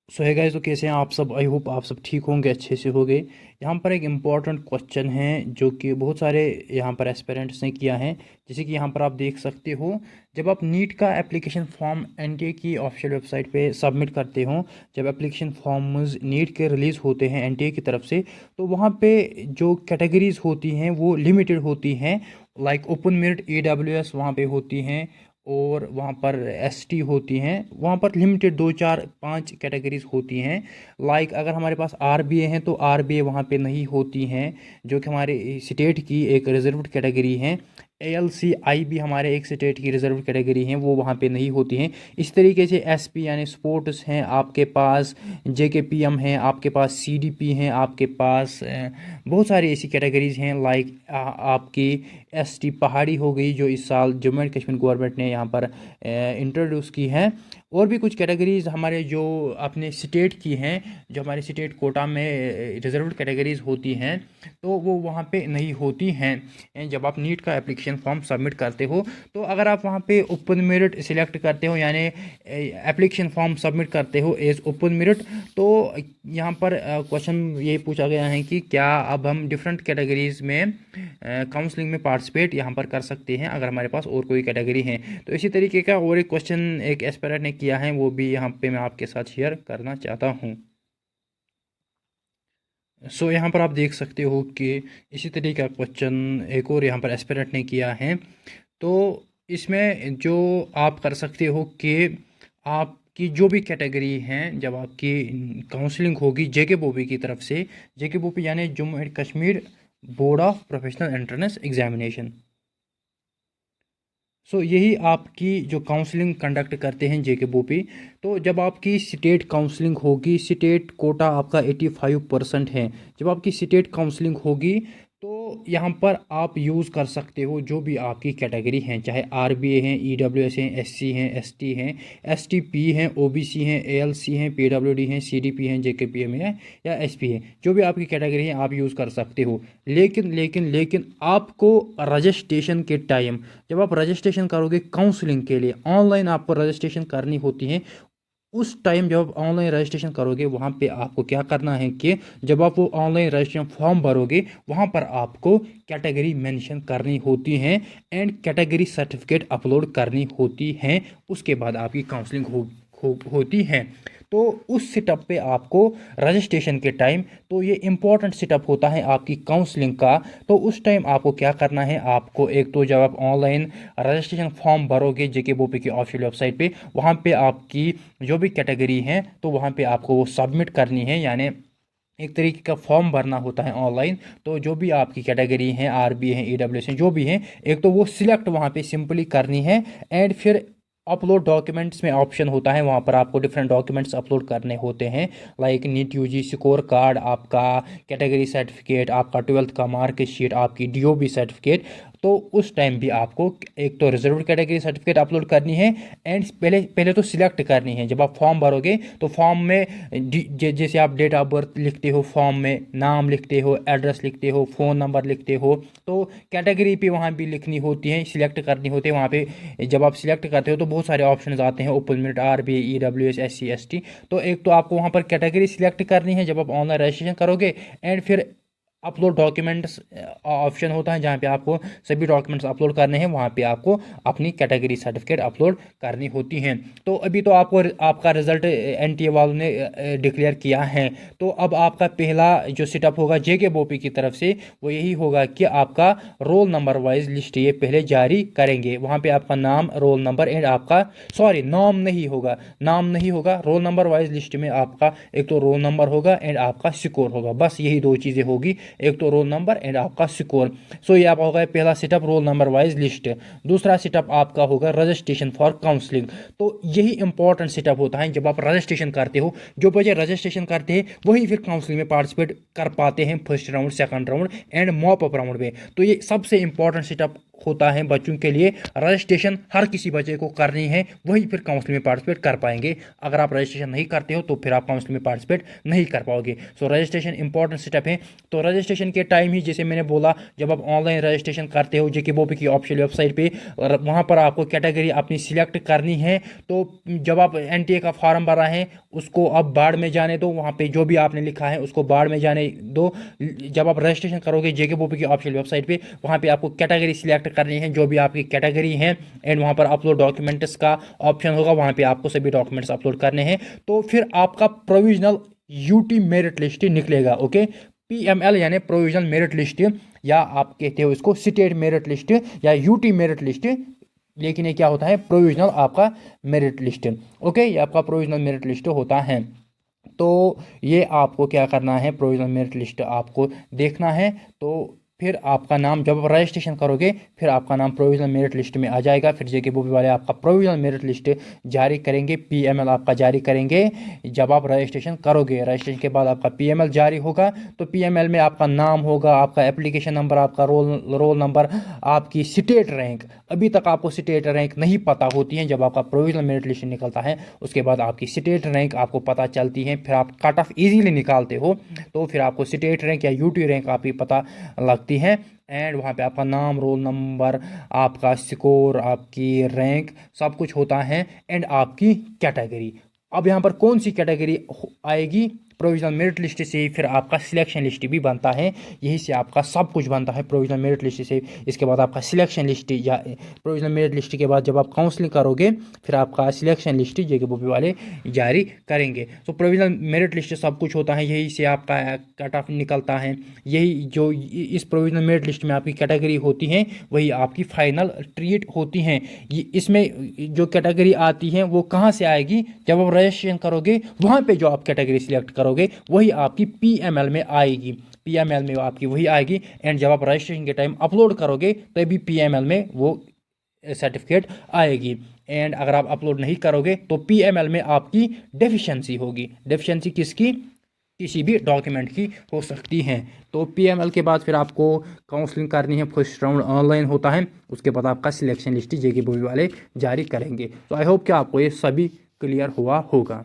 सो है गाइस, तो कैसे हैं आप सब। आई होप आप सब ठीक होंगे, अच्छे से होंगे। यहाँ पर एक इम्पॉर्टेंट क्वेश्चन है जो कि बहुत सारे यहाँ पर एस्पिरेंट्स ने किया है। जैसे कि यहाँ पर आप देख सकते हो, जब आप नीट का एप्लीकेशन फॉर्म एनटीए की ऑफिशियल वेबसाइट पे सबमिट करते हो, जब एप्लीकेशन फॉर्म्स नीट के रिलीज़ होते हैं एनटीए की तरफ से, तो वहाँ पे जो कैटेगरीज होती हैं वो लिमिटेड होती हैं। लाइक ओपन मेरिट ईडब्ल्यूएस वहाँ पे होती हैं, और वहाँ पर एसटी होती हैं। वहाँ पर लिमिटेड 2 4 5 कैटेगरीज होती हैं। लाइक अगर हमारे पास आरबीए हैं तो आरबीए वहाँ पे नहीं होती हैं, जो कि हमारे स्टेट की एक रिजर्व्ड कैटेगरी है। एएलसीआई भी हमारे एक स्टेट की रिजर्व कैटेगरी हैं, वो वहाँ पे नहीं होती हैं। इस तरीके से एसपी यानी स्पोर्ट्स हैं आपके पास, जेकेपीएम हैं आपके पास, सीडीपी हैं आपके पास, बहुत सारी ऐसी कैटेगरीज हैं। लाइक आपकी एसटी पहाड़ी हो गई, जो इस साल जम्मू एंड कश्मीर गवर्नमेंट ने यहाँ पर इंट्रोड्यूस की है। और भी कुछ कैटेगरीज हमारे जो अपने स्टेट की हैं, जो हमारे स्टेट कोटा में रिजर्व्ड कैटेगरीज होती हैं, तो वो वहाँ पे नहीं होती हैं। जब आप नीट का एप्लीकेशन फॉर्म सबमिट करते हो, तो अगर आप वहाँ पे ओपन मेरिट सिलेक्ट करते हो, यानी एप्लीकेशन फॉर्म सबमिट करते हो एज ओपन मेरिट, तो यहाँ पर क्वेश्चन ये पूछा गया है कि क्या अब हम डिफरेंट कैटेगरीज में काउंसलिंग में पार्टिसिपेट यहाँ पर कर सकते हैं अगर हमारे पास और कोई कैटेगरी है। तो इसी तरीके का और एक क्वेश्चन एक एस्पिरेंट ने किया है, वो भी यहाँ पे मैं आपके साथ शेयर करना चाहता हूँ। सो यहाँ पर आप देख सकते हो कि इसी तरीके का क्वेश्चन एक और यहाँ पर एस्पिरेंट ने किया है। तो इसमें जो आप कर सकते हो कि आपकी जो भी कैटेगरी हैं, जब आपकी काउंसलिंग होगी जेके बोपी की तरफ से, जेके बोपी यानी Jammu and Kashmir board of professional entrance examination, so यही आपकी जो काउंसलिंग कंडक्ट करते हैं जेके बोपी। तो जब आपकी स्टेट काउंसलिंग होगी, स्टेट कोटा आपका 85% है, जब आपकी स्टेट काउंसलिंग होगी तो यहाँ पर आप यूज़ कर सकते हो जो भी आपकी कैटेगरी हैं, चाहे आरबीए हैं, ईडब्ल्यूएस हैं, एससी हैं, एसटी हैं, एसटीपी हैं, ओबीसी हैं, एएलसी हैं, पीडब्ल्यूडी हैं, सीडीपी हैं, जेकेपीएम हैं या एसपी हैं। जो भी आपकी कैटेगरी है आप यूज़ कर सकते हो। लेकिन आपको रजिस्ट्रेशन के टाइम, जब आप रजिस्ट्रेशन करोगे काउंसलिंग के लिए, ऑनलाइन आपको रजिस्ट्रेशन करनी होती है। उस टाइम जब आप ऑनलाइन रजिस्ट्रेशन करोगे, वहाँ पे आपको क्या करना है कि जब आप वो ऑनलाइन रजिस्ट्रेशन फॉर्म भरोगे, वहाँ पर आपको कैटेगरी मेंशन करनी होती है एंड कैटेगरी सर्टिफिकेट अपलोड करनी होती है। उसके बाद आपकी काउंसलिंग होती है। तो उस सेटअप पे आपको रजिस्ट्रेशन के टाइम, तो ये इम्पॉर्टेंट सेटअप होता है आपकी काउंसलिंग का। तो उस टाइम आपको क्या करना है, आपको एक तो जब आप ऑनलाइन रजिस्ट्रेशन फॉर्म भरोगे जेके बोपी की ऑफिशियल वेबसाइट पे, वहाँ पे आपकी जो भी कैटेगरी है तो वहाँ पे आपको वो सबमिट करनी है, यानी एक तरीके का फॉर्म भरना होता है ऑनलाइन। तो जो भी आपकी कैटेगरी हैं, आरबी हैं, ईडब्ल्यूएस हैं, जो भी हैं, एक तो वो सिलेक्ट वहाँ पे सिंपली करनी है। एंड फिर अपलोड डॉक्यूमेंट्स में ऑप्शन होता है, वहाँ पर आपको डिफरेंट डॉक्यूमेंट्स अपलोड करने होते हैं। Like NEET UG score card, आपका कैटेगरी सर्टिफिकेट, आपका 12th का मार्कशीट, आपकी डीओबी सर्टिफिकेट। तो उस टाइम भी आपको एक तो रिजर्व कैटेगरी सर्टिफिकेट अपलोड करनी है एंड पहले पहले तो सिलेक्ट करनी है। जब आप फॉर्म भरोगे तो फॉर्म में जैसे आप डेट ऑफ बर्थ लिखते हो, फॉर्म में नाम लिखते हो, एड्रेस लिखते हो, फ़ोन नंबर लिखते हो, तो कैटेगरी पे वहाँ भी लिखनी होती है, सिलेक्ट करनी होती है वहाँ पे। जब आप सिलेक्ट करते हो तो बहुत सारे ऑप्शन आते हैं, open merit, RB, EWS, SC, ST. तो एक तो आपको वहाँ पर कैटेगरी सिलेक्ट करनी है जब आप ऑनलाइन रजिस्ट्रेशन करोगे, एंड फिर अपलोड डॉक्यूमेंट्स ऑप्शन होता है जहाँ पे आपको सभी डॉक्यूमेंट्स अपलोड करने हैं, वहाँ पे आपको अपनी कैटेगरी सर्टिफिकेट अपलोड करनी होती हैं। तो अभी तो आपको आपका रिजल्ट एनटीए वालों ने डिक्लेयर किया है। तो अब आपका पहला जो सेटअप होगा जेके बोपी की तरफ से, वो यही होगा कि आपका रोल नंबर वाइज लिस्ट ये पहले जारी करेंगे। वहाँ पे आपका नाम, रोल नंबर एंड आपका, सॉरी नाम नहीं होगा, नाम नहीं होगा, रोल नंबर वाइज लिस्ट में आपका एक तो रोल नंबर होगा एंड आपका स्कोर होगा, बस यही दो चीज़ें होगी, एक तो रोल नंबर एंड आपका स्कोर। सो ये आपका होगा पहला setup, roll number wise list. दूसरा सेटअप आपका होगा रजिस्ट्रेशन फॉर काउंसलिंग। तो यही इंपॉर्टेंट सेटअप होता है, जब आप रजिस्ट्रेशन करते हो, जो बच्चे रजिस्ट्रेशन करते हैं वही फिर काउंसलिंग में पार्टिसिपेट कर पाते हैं, first round, second round and mop up round में। तो ये सबसे इंपॉर्टेंट सेटअप होता है बच्चों के लिए। रजिस्ट्रेशन हर किसी बच्चे को करनी है, वही फिर काउंसलिंग में पार्टिसिपेट कर पाएंगे। अगर आप रजिस्ट्रेशन नहीं करते हो तो फिर आप काउंसलिंग में पार्टिसिपेट नहीं कर पाओगे। सो रजिस्ट्रेशन इंपॉर्टेंट स्टेप है। तो रजिस्ट्रेशन के टाइम ही जैसे मैंने बोला, जब आप ऑनलाइन रजिस्ट्रेशन करते हो जेके बोपी की ऑफिशियल वेबसाइट पे, और वहाँ पर आपको कैटेगरी अपनी सिलेक्ट करनी है। तो जब आप एनटीए का फॉर्म भरा है उसको अब बाढ़ में जाने दो, वहाँ पे जो भी आपने लिखा है उसको बाढ़ में जाने दो। जब आप रजिस्ट्रेशन करोगे जेके बोपी की ऑफिशियल वेबसाइट पे, वहाँ पे आपको कैटेगरी सिलेक्ट करनी है जो भी आपकी कैटेगरी है, एंड वहाँ पर अपलोड डॉक्यूमेंट्स का ऑप्शन होगा, वहाँ पे आपको सभी डॉक्यूमेंट्स अपलोड करने हैं। तो फिर आपका प्रोविजनल यूटी मेरिट लिस्ट निकलेगा। ओके, पीएमएल यानी प्रोविजनल मेरिट लिस्ट, या आप कहते हो इसको स्टेट मेरिट लिस्ट या यूटी मेरिट लिस्ट, लेकिन ये क्या होता है, प्रोविजनल आपका मेरिट लिस्ट। ओके, ये आपका प्रोविजनल मेरिट लिस्ट होता है। तो ये आपको क्या करना है, प्रोविजनल मेरिट लिस्ट आपको देखना है। तो फिर आपका नाम जब आप रजिस्ट्रेशन करोगे फिर आपका नाम प्रोविजनल मेरिट लिस्ट में आ जाएगा। फिर जेके बोपी वाले आपका प्रोविजनल मेरिट लिस्ट जारी करेंगे, पीएमएल आपका जारी करेंगे जब आप रजिस्ट्रेशन करोगे। रजिस्ट्रेशन के बाद आपका पीएमएल जारी होगा। तो पीएमएल में आपका नाम होगा, आपका एप्लीकेशन नंबर, आपका रोल नंबर, आपकी स्टेट रैंक। अभी तक आपको स्टेट रैंक नहीं पता होती है, जब आपका प्रोविजनल मेरिट लिस्ट निकलता है उसके बाद आपकी स्टेट रैंक आपको पता चलती है। फिर आप कट ऑफ ईजीली निकालते हो, तो फिर आपको स्टेट रैंक या यूटी रैंक आपकी पता लगती है। एंड वहाँ पे आपका नाम, रोल नंबर, आपका स्कोर, आपकी रैंक सब कुछ होता है, एंड आपकी कैटेगरी। अब यहाँ पर कौन सी कैटेगरी आएगी, प्रोविजनल मेरिट लिस्ट से ही फिर आपका सिलेक्शन लिस्ट भी बनता है। यही से आपका सब कुछ बनता है प्रोविजनल मेरिट लिस्ट से। इसके बाद आपका सिलेक्शन लिस्ट, या प्रोविजनल मेरिट लिस्ट के बाद जब आप काउंसलिंग करोगे फिर आपका सिलेक्शन लिस्ट जेके बोपी वाले जारी करेंगे। तो प्रोविजनल मेरिट लिस्ट सब कुछ होता है, यही से आपका कट ऑफ निकलता है। यही जो इस प्रोविजनल मेरिट लिस्ट में आपकी कैटेगरी होती है वही आपकी फाइनल ट्रीट होती हैं। ये इसमें जो कैटेगरी आती है वो कहाँ से आएगी, जब आप रजिस्ट्रेशन करोगे वहाँ पे जो आप कैटेगरी सिलेक्ट करोगे वही आपकी पीएमएल में आएगी। पीएमएल में आपकी वही आएगी, एंड जब आप रजिस्ट्रेशन के टाइम अपलोड करोगे तभी पीएमएल में वो सर्टिफिकेट आएगी। एंड अगर आप अपलोड नहीं करोगे तो पीएमएल में आपकी डेफिशिएंसी होगी। डेफिशिएंसी किसकी, किसी भी डॉक्यूमेंट की हो सकती है। तो पीएमएल के बाद फिर आपको काउंसलिंग करनी है, फर्स्ट राउंड ऑनलाइन होता है, उसके बाद आपका सिलेक्शन लिस्ट जेके बोपी वाले जारी करेंगे। तो आई होप कि आपको ये सभी क्लियर हुआ होगा।